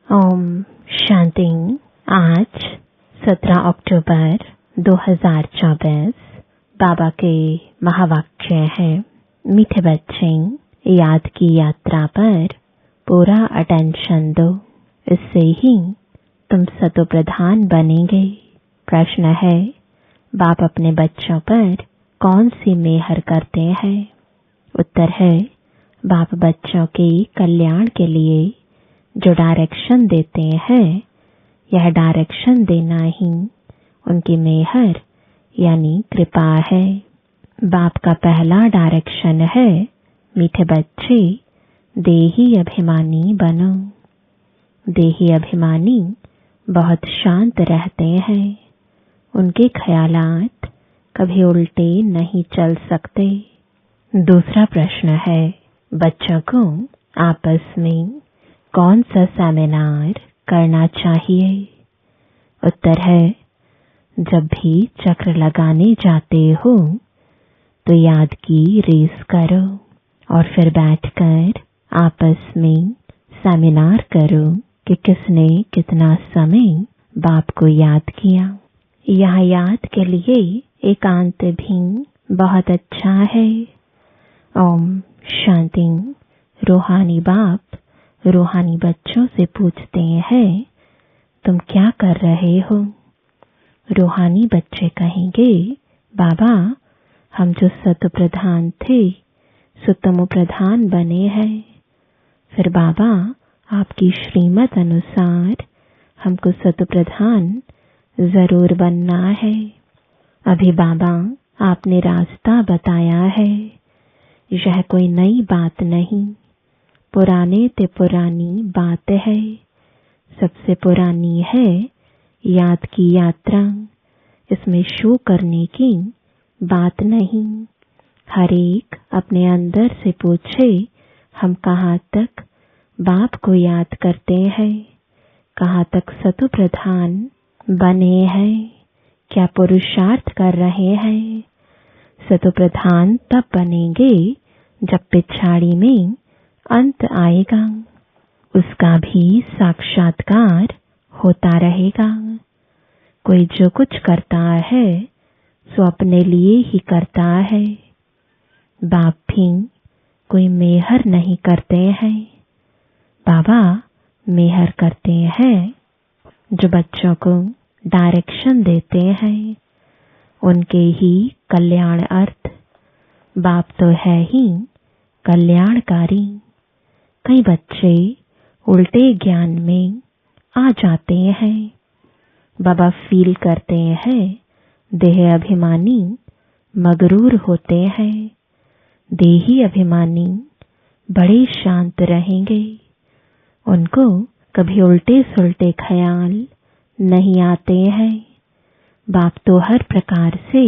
ओम शांति। आज 17 अक्टूबर 2024 बाबा के महावाक्य है। मीठे बच्चे, याद की यात्रा पर पूरा अटेंशन दो, इससे ही तुम सतो प्रधान बनेंगे। प्रश्न है, बाप अपने बच्चों पर कौन सी मेहर करते हैं? उत्तर है, बाप बच्चों के कल्याण के लिए जो डायरेक्शन देते हैं, यह डायरेक्शन देना ही उनकी मेहर यानी कृपा है। बाप का पहला डायरेक्शन है, मीठे बच्चे देही अभिमानी बनो। देही अभिमानी बहुत शांत रहते हैं, उनके ख्यालात कभी उल्टे नहीं चल सकते। दूसरा प्रश्न है, बच्चों को आपस में कौन सा सेमिनार करना चाहिए? उत्तर है, जब भी चक्र लगाने जाते हो तो याद की रेस करो और फिर बैठकर आपस में सेमिनार करो कि किसने कितना समय बाप को याद किया। यह याद के लिए एकांत भी बहुत अच्छा है। ओम शांति। रूहानी बाप रूहानी बच्चों से पूछते हैं, तुम क्या कर रहे हो? रूहानी बच्चे कहेंगे, बाबा हम जो सतो प्रधान थे सो तमो प्रधान बने हैं। फिर बाबा आपकी श्रीमत अनुसार हमको सतो प्रधान जरूर बनना है। अभी बाबा आपने रास्ता बताया है, यह कोई नई बात नहीं, पुराने ते पुरानी बात है। सबसे पुरानी है याद की यात्रा, इसमें शो करने की बात नहीं। हर एक अपने अंदर से पूछे, हम कहाँ तक बाप को याद करते हैं, कहाँ तक सतो प्रधान बने हैं, क्या पुरुषार्थ कर रहे हैं। सतो प्रधान तब बनेंगे जब पिछाड़ी में अंत आएगा, उसका भी साक्षात्कार होता रहेगा। कोई जो कुछ करता है सो अपने लिए ही करता है। बाप भी कोई मेहर नहीं करते हैं, बाबा मेहर करते हैं जो बच्चों को डायरेक्शन देते हैं, उनके ही कल्याण अर्थ। बाप तो है ही कल्याणकारी। कई बच्चे उल्टे ज्ञान में आ जाते हैं। बाबा फील करते हैं देह अभिमानी मगरूर होते हैं। देही अभिमानी बड़े शांत रहेंगे, उनको कभी उल्टे सुलटे ख्याल नहीं आते हैं। बाप तो हर प्रकार से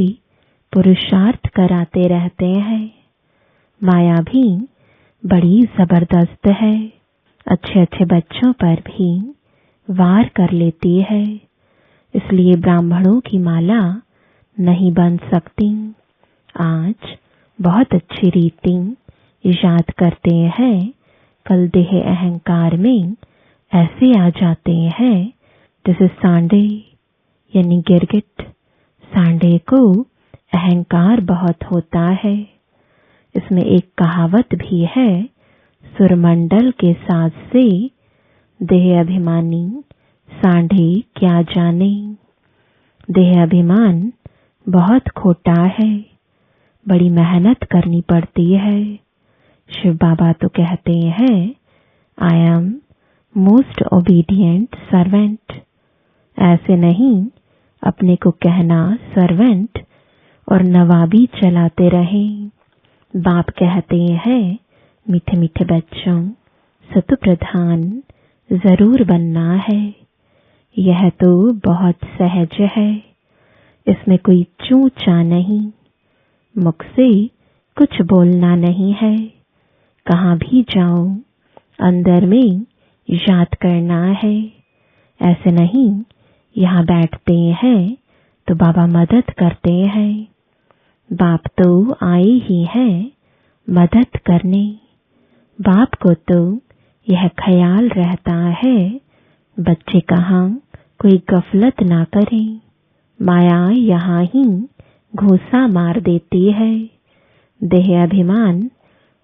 पुरुषार्थ कराते रहते हैं। माया भी बड़ी जबरदस्त है, अच्छे अच्छे बच्चों पर भी वार कर लेती है, इसलिए ब्राह्मणों की माला नहीं बन सकती। आज बहुत अच्छी रीति याद करते हैं, कल देह अहंकार में ऐसे आ जाते हैं जैसे सांडे यानी गिरगिट। सांडे को अहंकार बहुत होता है। इसमें एक कहावत भी है, सुरमंडल के साथ से देह अभिमानी सांढे क्या जाने। देह अभिमान बहुत खोटा है, बड़ी मेहनत करनी पड़ती है। शिव बाबा तो कहते हैं, I am most obedient servant. ऐसे नहीं अपने को कहना सर्वेंट और नवाबी चलाते रहें। बाप कहते हैं, मीठे मीठे बच्चों, सतो प्रधान जरूर बनना है। यह तो बहुत सहज है, इसमें कोई चूं चा नहीं। मुख से कुछ बोलना नहीं है, कहाँ भी जाओ अंदर में याद करना है। ऐसे नहीं यहाँ बैठते हैं तो बाबा मदद करते हैं। बाप तो आए ही हैं मदद करने। बाप को तो यह ख्याल रहता है बच्चे कहाँ कोई गफलत ना करें, माया यहाँ ही घूसा मार देती है। देह अभिमान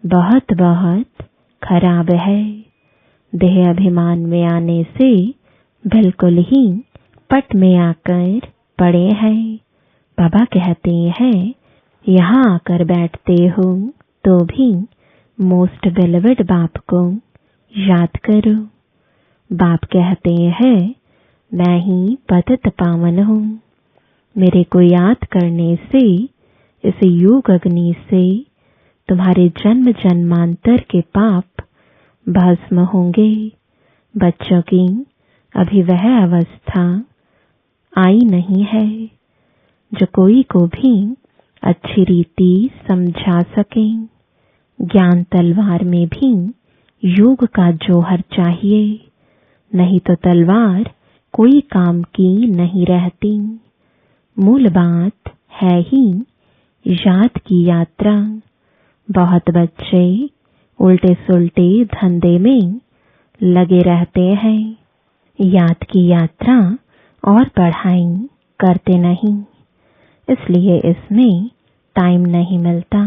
बहुत बहुत खराब है। देह अभिमान में आने से बिल्कुल ही पट में आकर पड़े हैं। बाबा कहते हैं, यहाँ आकर बैठते हो तो भी मोस्ट बेलवेड बाप को याद करो। बाप कहते हैं, मैं ही पतित पावन हूँ। मेरे को याद करने से इस युग अग्नि से तुम्हारे जन्म जन्मांतर के पाप भस्म होंगे। बच्चों की अभी वह अवस्था आई नहीं है जो कोई को भी अच्छी रीति समझा सके। ज्ञान तलवार में भी योग का जौहर चाहिए, नहीं तो तलवार कोई काम की नहीं रहती। मूल बात है ही याद की यात्रा। बहुत बच्चे उल्टे सुल्टे धंधे में लगे रहते हैं, याद की यात्रा और पढ़ाई करते नहीं, इसलिए इसमें टाइम नहीं मिलता।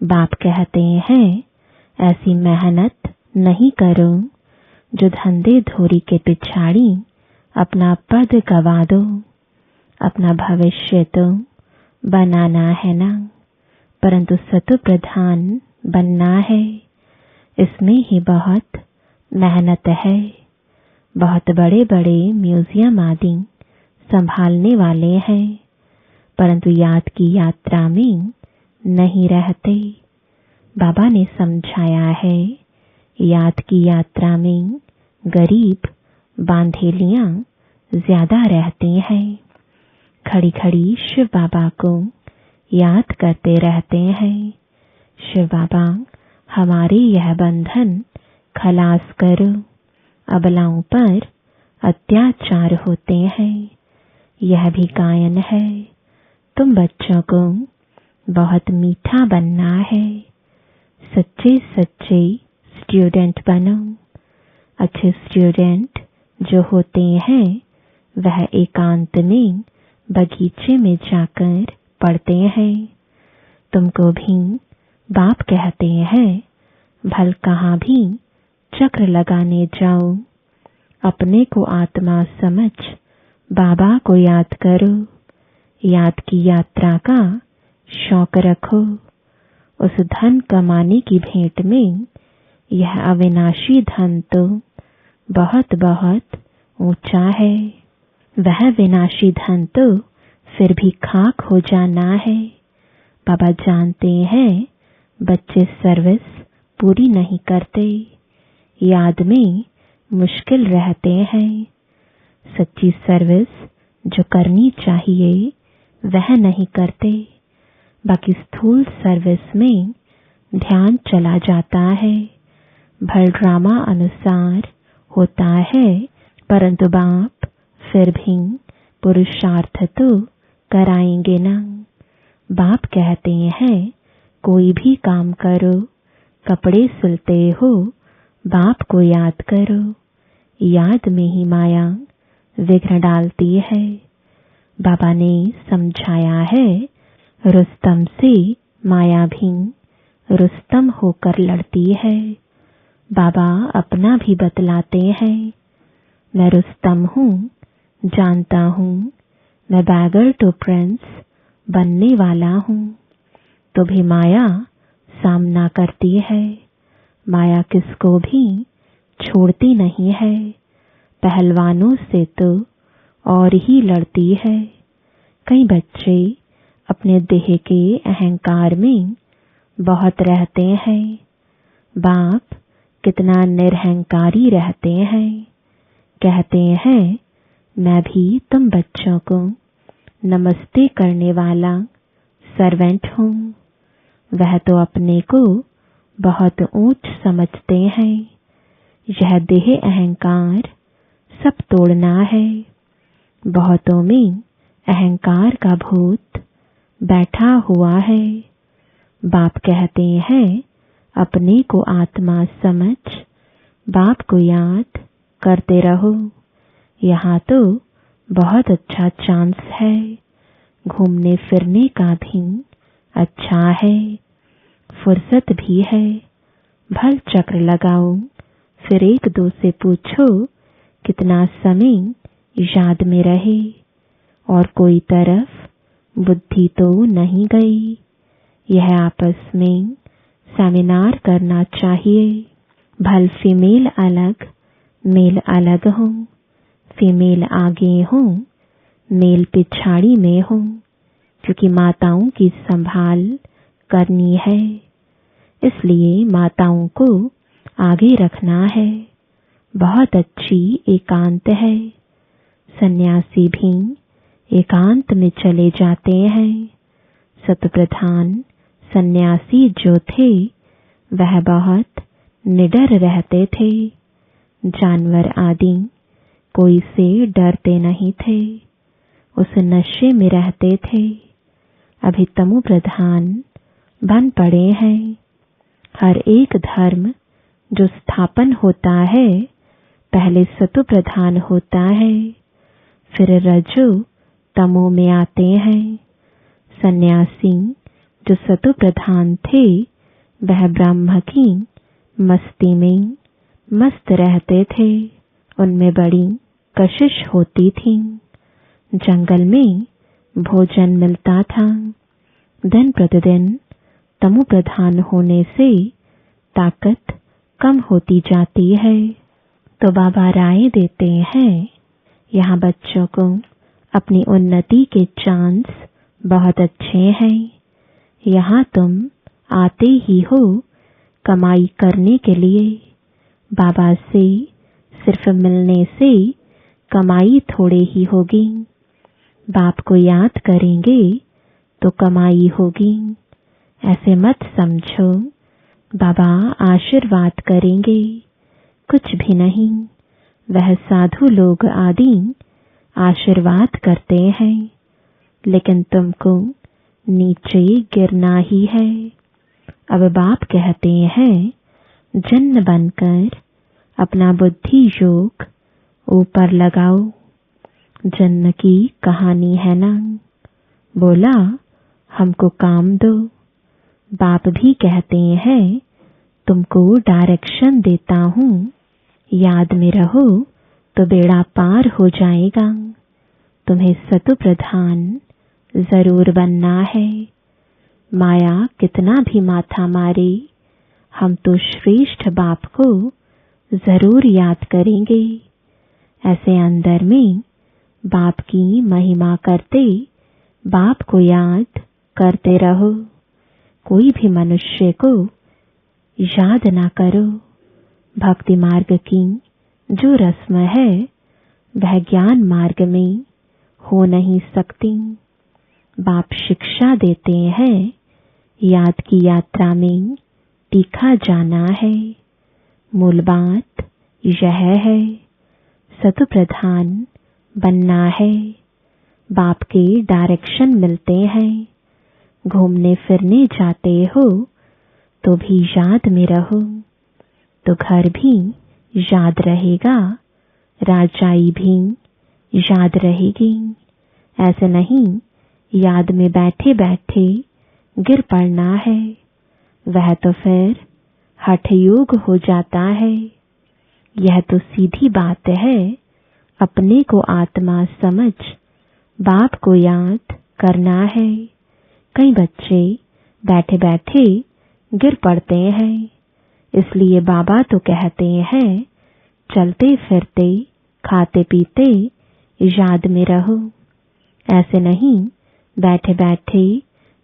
बाप कहते हैं, ऐसी मेहनत नहीं करो जो धंधे धोरी के पिछाड़ी अपना पद गवा दो। अपना भविष्य तो बनाना है ना, परंतु सतो प्रधान बनना है। इसमें ही बहुत मेहनत है। बहुत बड़े बड़े म्यूजियम आदि संभालने वाले हैं, परंतु याद की यात्रा में नहीं रहते। बाबा ने समझाया है, याद की यात्रा में गरीब बांधेलियां ज्यादा रहते हैं। खड़ी खड़ी शिव बाबा को याद करते रहते हैं। शिव बाबा, हमारे यह बंधन खलास करो। अबलाओं पर अत्याचार होते हैं, यह भी गायन है। तुम बच्चों को बहुत मीठा बनना है। सच्चे सच्चे स्टूडेंट बनो। अच्छे स्टूडेंट जो होते हैं वह एकांत में बगीचे में जाकर पढ़ते हैं। तुमको भी बाप कहते हैं, भल कहाँ भी चक्र लगाने जाओ, अपने को आत्मा समझ बाबा को याद करो। याद की यात्रा का शौक रखो। उस धन कमाने की भेंट में यह अविनाशी धन तो बहुत बहुत ऊंचा है। वह विनाशी धन तो फिर भी खाक हो जाना है। बाबा जानते हैं, बच्चे सर्विस पूरी नहीं करते, याद में मुश्किल रहते हैं। सच्ची सर्विस जो करनी चाहिए वह नहीं करते, बाकी स्थूल सर्विस में ध्यान चला जाता है। भल ड्रामा अनुसार होता है, परंतु बाप फिर भी पुरुषार्थ तो कराएंगे ना। बाप कहते हैं, कोई भी काम करो, कपड़े सिलते हो, बाप को याद करो। याद में ही माया विघ्न डालती है। बाबा ने समझाया है, रुस्तम से माया भी रुस्तम होकर लड़ती है। बाबा अपना भी बतलाते हैं, मैं रुस्तम हूँ, जानता हूँ मैं बैगर टू प्रिंस बनने वाला हूँ। तो भी माया सामना करती है। माया किसको भी छोड़ती नहीं है। पहलवानों से तो और ही लड़ती है। कई बच्चे अपने देह के अहंकार में बहुत रहते हैं। बाप कितना निरहंकारी रहते हैं। कहते हैं, मैं भी तुम बच्चों को नमस्ते करने वाला सर्वेंट हूँ। वह तो अपने को बहुत ऊंच समझते हैं। यह देह अहंकार सब तोड़ना है। बहुतों में अहंकार का भूत बैठा हुआ है। बाप कहते हैं, अपने को आत्मा समझ बाप को याद करते रहो। यहाँ तो बहुत अच्छा चांस है, घूमने फिरने का भी अच्छा है, फुर्सत भी है। भल चक्र लगाओ, फिर एक दो से पूछो कितना समय याद में रहे, और कोई तरफ बुद्धि तो नहीं गई। यह आपस में सेमिनार करना चाहिए। भल फीमेल अलग मेल अलग हो, फीमेल आगे हो मेल पिछाड़ी में हो, क्योंकि माताओं की संभाल करनी है, इसलिए माताओं को आगे रखना है। बहुत अच्छी एकांत है। सन्यासी भी एकांत में चले जाते हैं। सतप्रधान सन्यासी जो थे वह बहुत निडर रहते थे। जानवर आदि कोई से डरते नहीं थे, उस नशे में रहते थे। अभी तमो प्रधान बन पड़े हैं। हर एक धर्म जो स्थापन होता है पहले सतो प्रधान होता है, फिर रजो तमो में आते हैं। सन्यासी जो सतो प्रधान थे वह ब्रह्म की मस्ती में मस्त रहते थे। उनमें बड़ी कशिश होती थी। जंगल में भोजन मिलता था। दिन प्रतिदिन तमो प्रधान होने से ताकत कम होती जाती है। तो बाबा राय देते हैं, यहाँ बच्चों को अपनी उन्नति के चांस बहुत अच्छे हैं। यहाँ तुम आते ही हो कमाई करने के लिए। बाबा से सिर्फ मिलने से कमाई थोड़े ही होगी। बाप को याद करेंगे तो कमाई होगी। ऐसे मत समझो बाबा आशीर्वाद करेंगे, कुछ भी नहीं। वह साधु लोग आदि आशीर्वाद करते हैं, लेकिन तुमको नीचे गिरना ही है। अब बाप कहते हैं, जन्न बनकर अपना बुद्धि योग ऊपर लगाओ। जन्न की कहानी है ना, बोला हमको काम दो। बाप भी कहते हैं, तुमको डायरेक्शन देता हूँ, याद में रहो तो बेड़ा पार हो जाएगा। तुम्हें सतो प्रधान जरूर बनना है। माया कितना भी माथा मारे, हम तो श्रेष्ठ बाप को जरूर याद करेंगे। ऐसे अंदर में बाप की महिमा करते बाप को याद करते रहो। कोई भी मनुष्य को याद ना करो। भक्ति मार्ग की जो रस्म है वह ज्ञान मार्ग में हो नहीं सकती। बाप शिक्षा देते हैं, याद की यात्रा में तीखा जाना है। मूल बात यह है, सतो प्रधान बनना है। बाप के डायरेक्शन मिलते हैं। घूमने फिरने जाते हो तो भी याद में रहो, तो घर भी याद रहेगा, राजाई भी याद रहेगी। ऐसे नहीं याद में बैठे बैठे गिर पड़ना है, वह तो फिर हठ योग हो जाता है। यह तो सीधी बात है, अपने को आत्मा समझ बाप को याद करना है। कई बच्चे बैठे बैठे गिर पड़ते हैं, इसलिए बाबा तो कहते हैं, चलते फिरते खाते पीते याद में रहो। ऐसे नहीं बैठे बैठे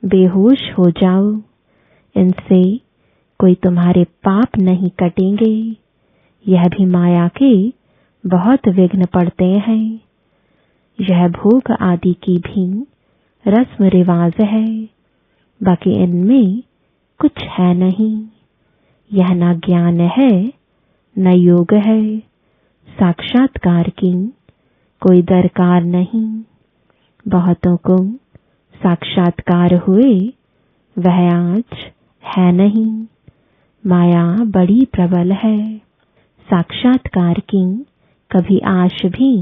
बेहोश हो जाओ, इनसे कोई तुम्हारे पाप नहीं कटेंगे। यह भी माया के बहुत विघ्न पड़ते हैं। यह भोग आदि की भी रस्म रिवाज है, बाकी इनमें कुछ है नहीं। यह न ज्ञान है न योग है। साक्षात्कार की कोई दरकार नहीं। बहुतों को साक्षात्कार हुए, वह आज है नहीं। माया बड़ी प्रबल है। साक्षात्कार की कभी आश भी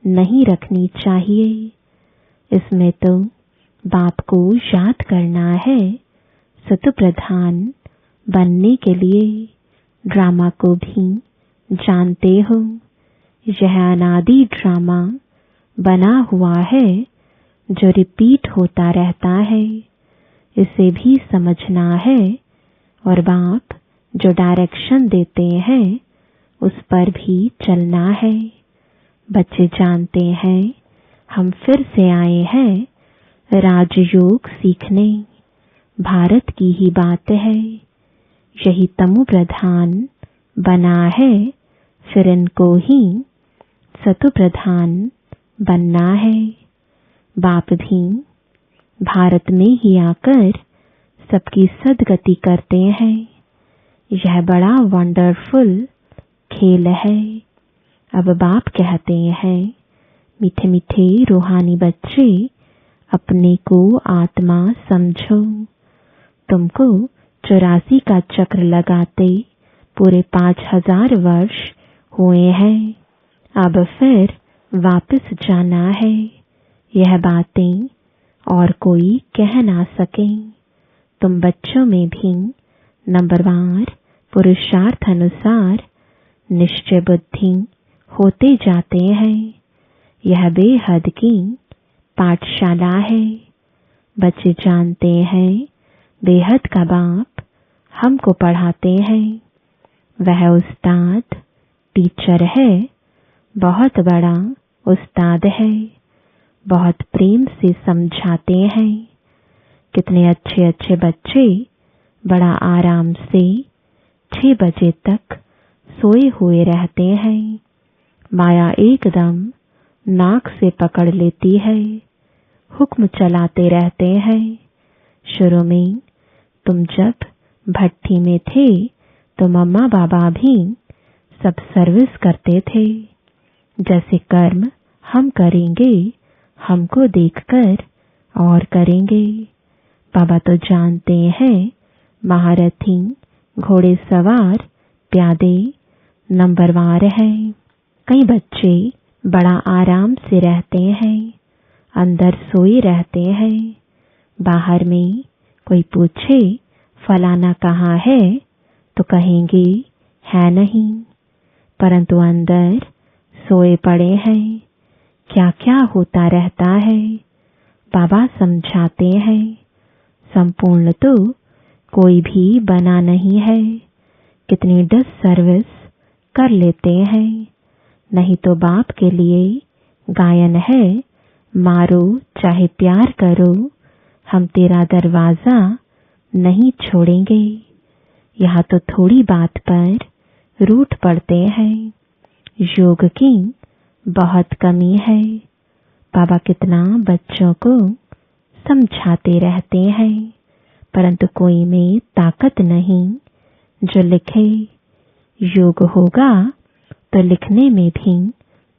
नहीं रखनी चाहिए। इसमें तो बाप को याद करना है। सतो प्रधान बनने के लिए ड्रामा को भी जानते हो। यह अनादि ड्रामा बना हुआ है जो रिपीट होता रहता है। इसे भी समझना है और बाप जो डायरेक्शन देते हैं उस पर भी चलना है। बच्चे जानते हैं हम फिर से आए हैं राजयोग सीखने। भारत की ही बात है। यही तमो प्रधान बना है, फिर इनको ही सतो प्रधान बनना है। बाप भी भारत में ही आकर सबकी सदगति करते हैं। यह बड़ा वंडरफुल खेल है। अब बाप कहते हैं, मीठे मीठे रूहानी बच्चे, अपने को आत्मा समझो। तुमको 84 का चक्र लगाते पूरे 5000 वर्ष हुए हैं। अब फिर वापस जाना है। यह बातें और कोई कह ना सके। तुम बच्चों में भी नंबरवार पुरुषार्थ अनुसार निश्चय बुद्धि होते जाते हैं। यह बेहद की पाठशाला है। बच्चे जानते हैं बेहद का बाप हमको पढ़ाते हैं। वह उस्ताद टीचर है, बहुत बड़ा उस्ताद है। बहुत प्रेम से समझाते हैं। कितने अच्छे अच्छे बच्चे बड़ा आराम से 6 बजे तक सोए हुए रहते हैं। माया एकदम नाक से पकड़ लेती है, हुक्म चलाते रहते हैं। शुरू में तुम जब भट्टी में थे तो मम्मा बाबा भी सब सर्विस करते थे। जैसे कर्म हम करेंगे हमको देखकर और करेंगे। बाबा तो जानते हैं महारथी, घोड़े सवार, प्यादे नंबरवार है। कई बच्चे बड़ा आराम से रहते हैं, अंदर सोए रहते हैं। बाहर में कोई पूछे फलाना कहाँ है तो कहेंगे है नहीं, परंतु अंदर सोए पड़े हैं। क्या क्या होता रहता है बाबा समझाते हैं। संपूर्ण तो कोई भी बना नहीं है। कितनी डिस सर्विस कर लेते हैं। नहीं तो बाप के लिए गायन है, मारो चाहे प्यार करो, हम तेरा दरवाजा नहीं छोड़ेंगे। यहाँ तो थोड़ी बात पर रूठ पड़ते हैं। योग की बहुत कमी है। बाबा कितना बच्चों को समझाते रहते हैं, परंतु कोई में ताकत नहीं जो लिखे। योग होगा तो लिखने में भी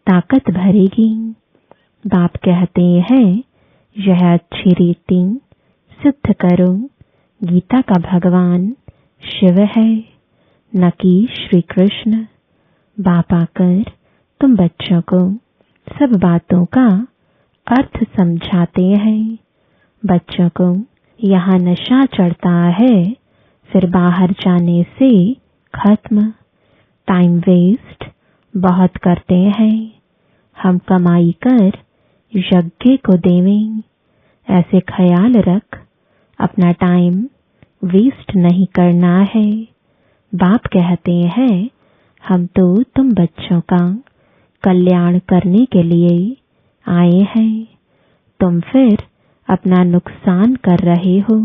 ताकत भरेगी। बाप कहते हैं यह अच्छी रीति सिद्ध करो। गीता का भगवान शिव है, न कि श्री कृष्ण। बाप आकर तुम बच्चों को सब बातों का अर्थ समझाते हैं। बच्चों को यहाँ नशा चढ़ता है, फिर बाहर जाने से खत्म। टाइम वेस्ट बहुत करते हैं। हम कमाई कर यज्ञ को देवें, ऐसे ख्याल रख। अपना टाइम वेस्ट नहीं करना है। बाप कहते हैं हम तो तुम बच्चों का कल्याण करने के लिए आए हैं। तुम फिर अपना नुकसान कर रहे हो।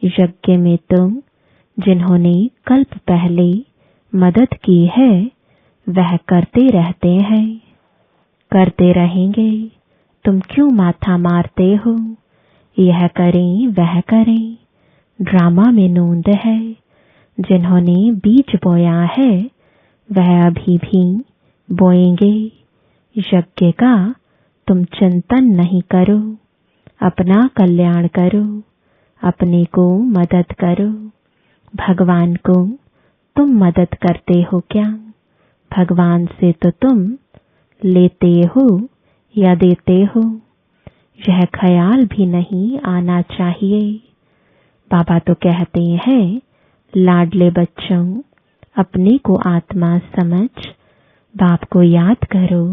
यज्ञ में तुम जिन्होंने कल्प पहले मदद की है वह करते रहते हैं, करते रहेंगे। तुम क्यों माथा मारते हो? यह करें वह करें, ड्रामा में नोंद है। जिन्होंने बीज बोया है वह अभी भी बोएंगे। यज्ञ का तुम चिंतन नहीं करो, अपना कल्याण करो, अपने को मदद करो। भगवान को तुम मदद करते हो क्या? भगवान से तो तुम लेते हो या देते हो, यह ख्याल भी नहीं आना चाहिए। बाबा तो कहते हैं, लाडले बच्चों, अपने को आत्मा समझ बाप को याद करो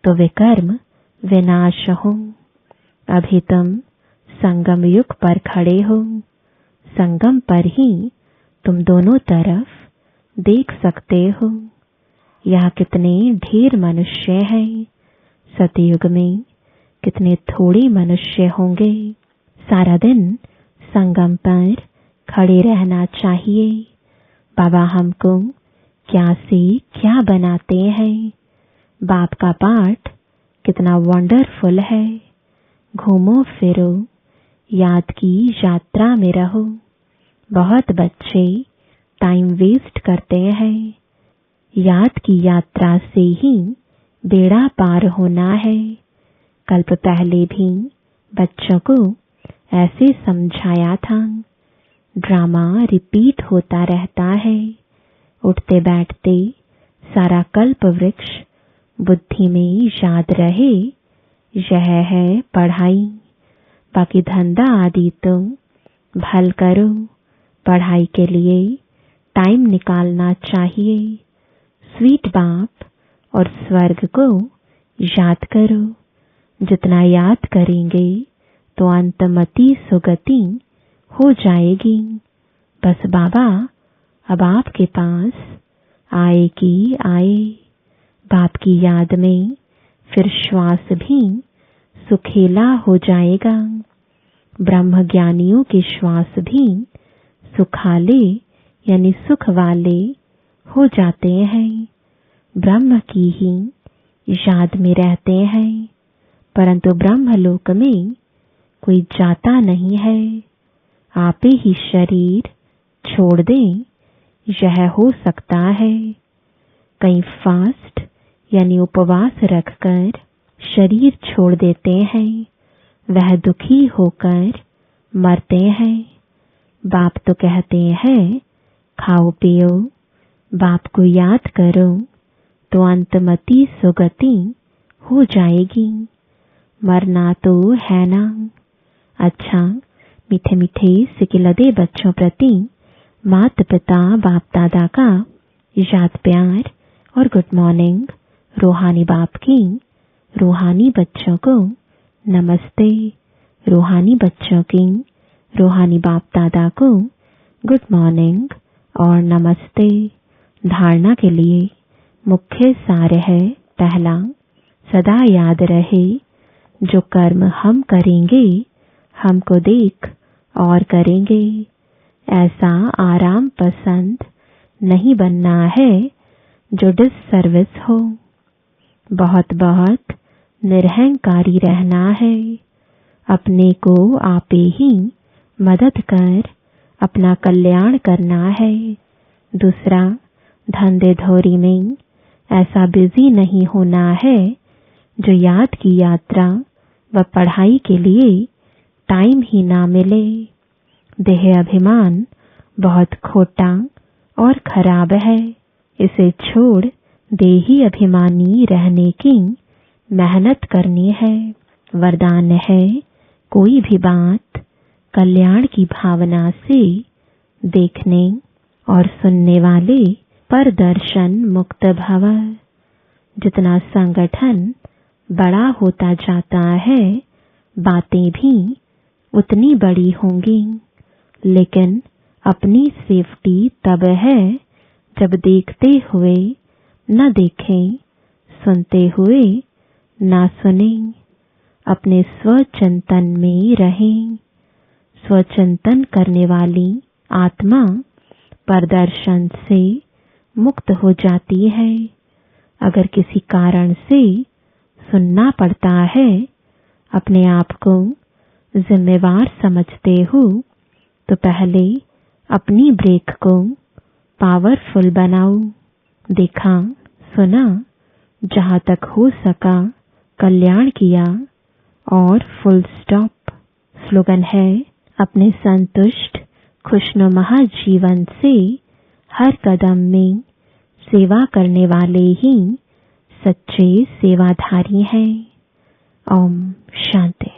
तो विकर्म विनाश हो। अभी तुम संगम युग पर खड़े हो, संगम पर ही तुम दोनों तरफ देख सकते हो। यहाँ कितने ढेर मनुष्य हैं, सतयुग में कितने थोड़े मनुष्य होंगे। सारा दिन संगम पर खड़े रहना चाहिए। बाबा हमको क्या से क्या बनाते हैं। बाप का पाठ कितना वंडरफुल है। घूमो फिरो, याद की यात्रा में रहो। बहुत बच्चे टाइम वेस्ट करते हैं। याद की यात्रा से ही बेड़ा पार होना है। कल्प पहले भी बच्चों को ऐसे समझाया था। ड्रामा रिपीट होता रहता है। उठते बैठते सारा कल्प वृक्ष बुद्धि में याद रहे, यह है पढ़ाई। बाकी धंधा आदि तो भल करो, पढ़ाई के लिए टाइम निकालना चाहिए। स्वीट बाप और स्वर्ग को याद करो। जितना याद करेंगे तो अंतमति सुगति हो जाएगी। बस बाबा अब आपके पास आए कि आए। बाप की याद में फिर श्वास भी सुखेला हो जाएगा। ब्रह्म ज्ञानियों के श्वास भी सुखाले यानी सुख वाले हो जाते हैं। ब्रह्म की ही याद में रहते हैं, परंतु ब्रह्मलोक में कोई जाता नहीं है। आप ही शरीर छोड़ दें, यह हो सकता है। कई फास्ट यानी उपवास रखकर शरीर छोड़ देते हैं, वह दुखी होकर मरते हैं। बाप तो कहते हैं, खाओ पियो, बाप को याद करो तो अंतमति सुगति हो जाएगी। मरना तो है ना। अच्छा, मीठे मीठे सिकिलदे बच्चों प्रति माता पिता बाप दादा का याद प्यार और गुड मॉर्निंग। रूहानी बाप की रूहानी बच्चों को नमस्ते। रूहानी बच्चों की रूहानी बाप दादा को गुड मॉर्निंग और नमस्ते। धारणा के लिए मुख्य सार है, पहला, सदा याद रहे जो कर्म हम करेंगे हमको देख और करेंगे। ऐसा आराम पसंद नहीं बनना है जो डिससर्विस हो। बहुत बहुत निरहंकारी रहना है। अपने को आपे ही मदद कर अपना कल्याण करना है। दूसरा, धंधे धोरी में ऐसा बिजी नहीं होना है जो याद की यात्रा व पढ़ाई के लिए टाइम ही ना मिले। देह अभिमान बहुत खोटा और खराब है। इसे छोड़ देही अभिमानी रहने की मेहनत करनी है। वरदान है, कोई भी बात कल्याण की भावना से देखने और सुनने वाले पर दर्शन मुक्त भव। जितना संगठन बड़ा होता जाता है, बातें भी उतनी बड़ी होंगी। लेकिन अपनी सेफ्टी तब है जब देखते हुए न देखें, सुनते हुए न सुनें। अपने स्वचिंतन में रहें। स्वचिंतन करने वाली आत्मा प्रदर्शन से मुक्त हो जाती है। अगर किसी कारण से सुनना पड़ता है, अपने आप को जिम्मेवार समझते हो तो पहले अपनी ब्रेक को पावरफुल बनाओ। देखा, सुना, जहां तक हो सका कल्याण किया और फुल स्टॉप। स्लोगन है, अपने संतुष्ट खुशनुमा जीवन से हर कदम में सेवा करने वाले ही सच्चे सेवाधारी हैं। ओम शांति।